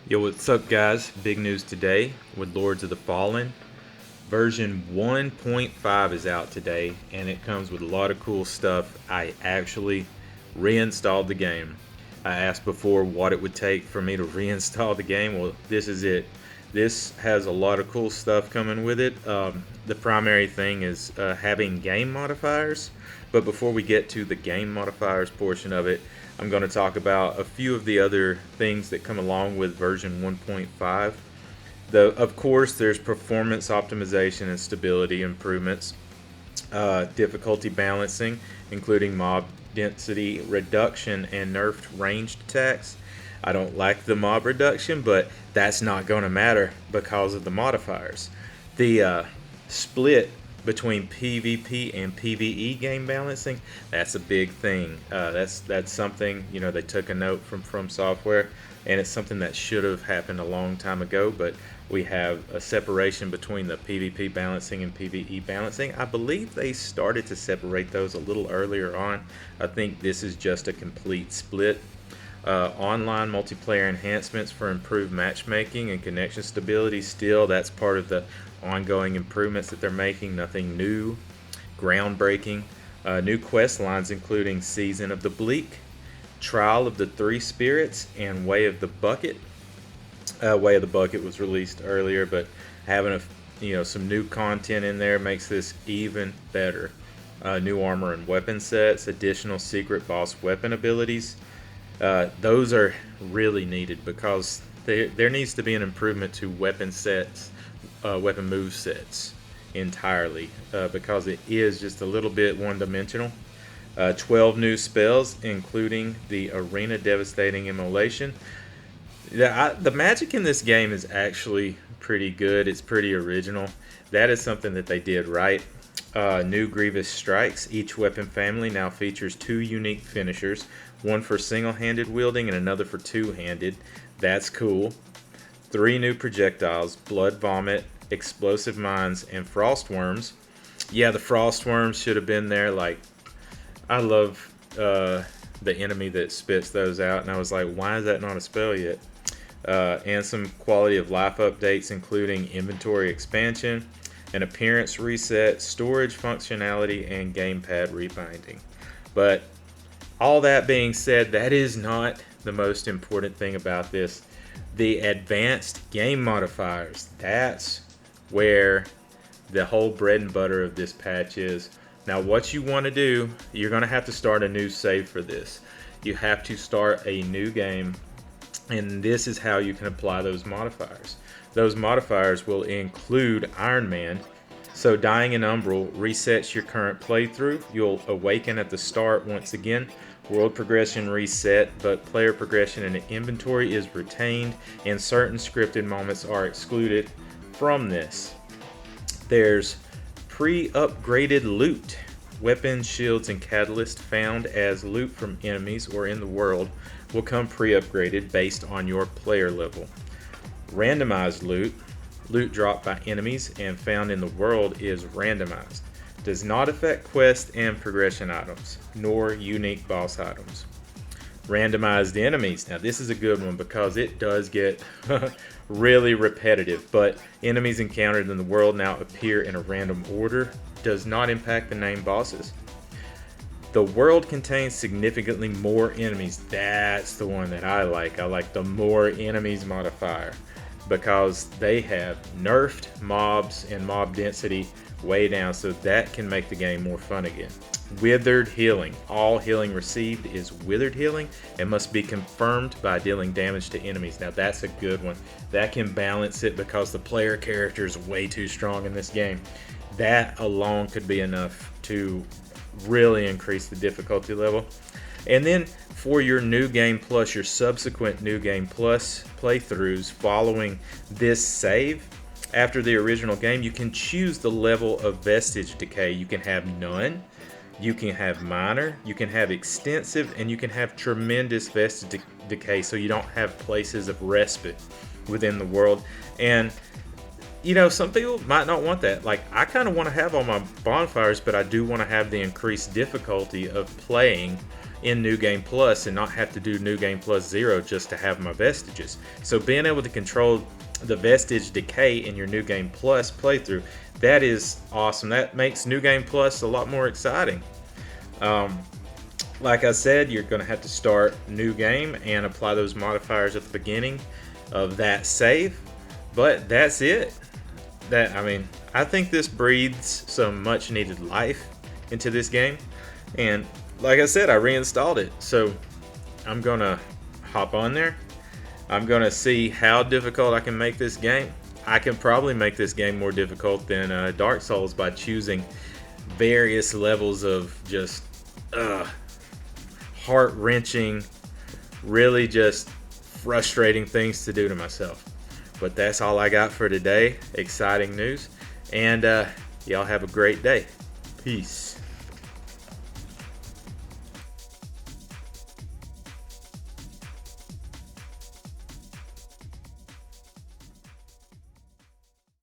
Yo, what's up, guys? Big news today with Lords of the Fallen. Version 1.5 is out today, and it comes with a lot of cool stuff. I actually reinstalled the game. I asked before what it would take for me to reinstall the game. Well, this is it. This has a lot of cool stuff coming with it. The primary thing is having game modifiers. But before we get to the game modifiers portion of it, I'm going to talk about a few of the other things that come along with version 1.5. Of course, there's performance optimization and stability improvements, difficulty balancing, including mob density reduction and nerfed ranged attacks. I don't like the mob reduction, but that's not going to matter because of the modifiers. The split between PvP and PvE game balancing, that's a big thing. That's something, they took a note from Software, and it's something that should have happened a long time ago, but we have a separation between the PvP balancing and PvE balancing. I believe they started to separate those a little earlier on. I think this is just a complete split. Online multiplayer enhancements for improved matchmaking and connection stability. Still, that's part of the ongoing improvements that they're making. Nothing new, groundbreaking. New quest lines including Season of the Bleak, Trial of the Three Spirits, and Way of the Bucket. Way of the Bucket was released earlier, but having some new content in there makes this even better. New armor and weapon sets, additional secret boss weapon abilities. Those are really needed because there needs to be an improvement to weapon sets, weapon move sets entirely, because it is just a little bit one-dimensional. 12 new spells, including the Arena Devastating Immolation. The magic in this game is actually pretty good. It's pretty original. That is something that they did right. New Grievous Strikes. Each weapon family now features 2 unique finishers, one for single-handed wielding and another for two-handed. That's cool. 3 new projectiles, Blood Vomit, Explosive Mines, and Frost Worms. Yeah, the Frost Worms should have been there. I love the enemy that spits those out, and I was like, why is that not a spell yet? And some quality of life updates, including inventory expansion, an appearance reset, storage functionality, and gamepad rebinding. But all that being said, that is not the most important thing about this. The advanced game modifiers, that's where the whole bread and butter of this patch is. Now, what you want to do, you're going to have to start a new save for this. You have to start a new game, and this is how you can apply those modifiers. Those modifiers will include Iron Man. So dying in Umbral resets your current playthrough. You'll awaken at the start once again. World progression reset, but player progression and inventory is retained, and certain scripted moments are excluded from this. There's pre-upgraded loot. Weapons, shields, and catalysts found as loot from enemies or in the world will come pre-upgraded based on your player level. Randomized loot. Loot dropped by enemies and found in the world is randomized. Does not affect quest and progression items, nor unique boss items. Randomized enemies. Now this is a good one because it does get really repetitive, but enemies encountered in the world now appear in a random order. Does not impact the named bosses. The world contains significantly more enemies. That's the one that I like. I like the more enemies modifier because they have nerfed mobs and mob density way down, so that can make the game more fun again. Withered healing. All healing received is withered healing and must be confirmed by dealing damage to enemies. Now that's a good one. That can balance it because the player character is way too strong in this game. That alone could be enough to really increase the difficulty level. And then for your New Game Plus, your subsequent New Game Plus playthroughs following this save, after the original game, you can choose the level of vestige decay. You can have none, you can have minor, you can have extensive, and you can have tremendous vestige decay, so you don't have places of respite within the world. And some people might not want that. Like, I kind of want to have all my bonfires, but I do want to have the increased difficulty of playing in New Game Plus and not have to do New Game Plus 0 just to have my vestiges. So being able to control the vestige decay in your New Game Plus playthrough, that is awesome. That makes New Game Plus a lot more exciting. Like I said, you're going to have to start New Game and apply those modifiers at the beginning of that save. But that's it. I think this breathes some much needed life into this game. And like I said, I reinstalled it. So I'm going to hop on there. I'm going to see how difficult I can make this game. I can probably make this game more difficult than Dark Souls by choosing various levels of just heart-wrenching, really just frustrating things to do to myself. But that's all I got for today. Exciting news. And y'all have a great day. Peace.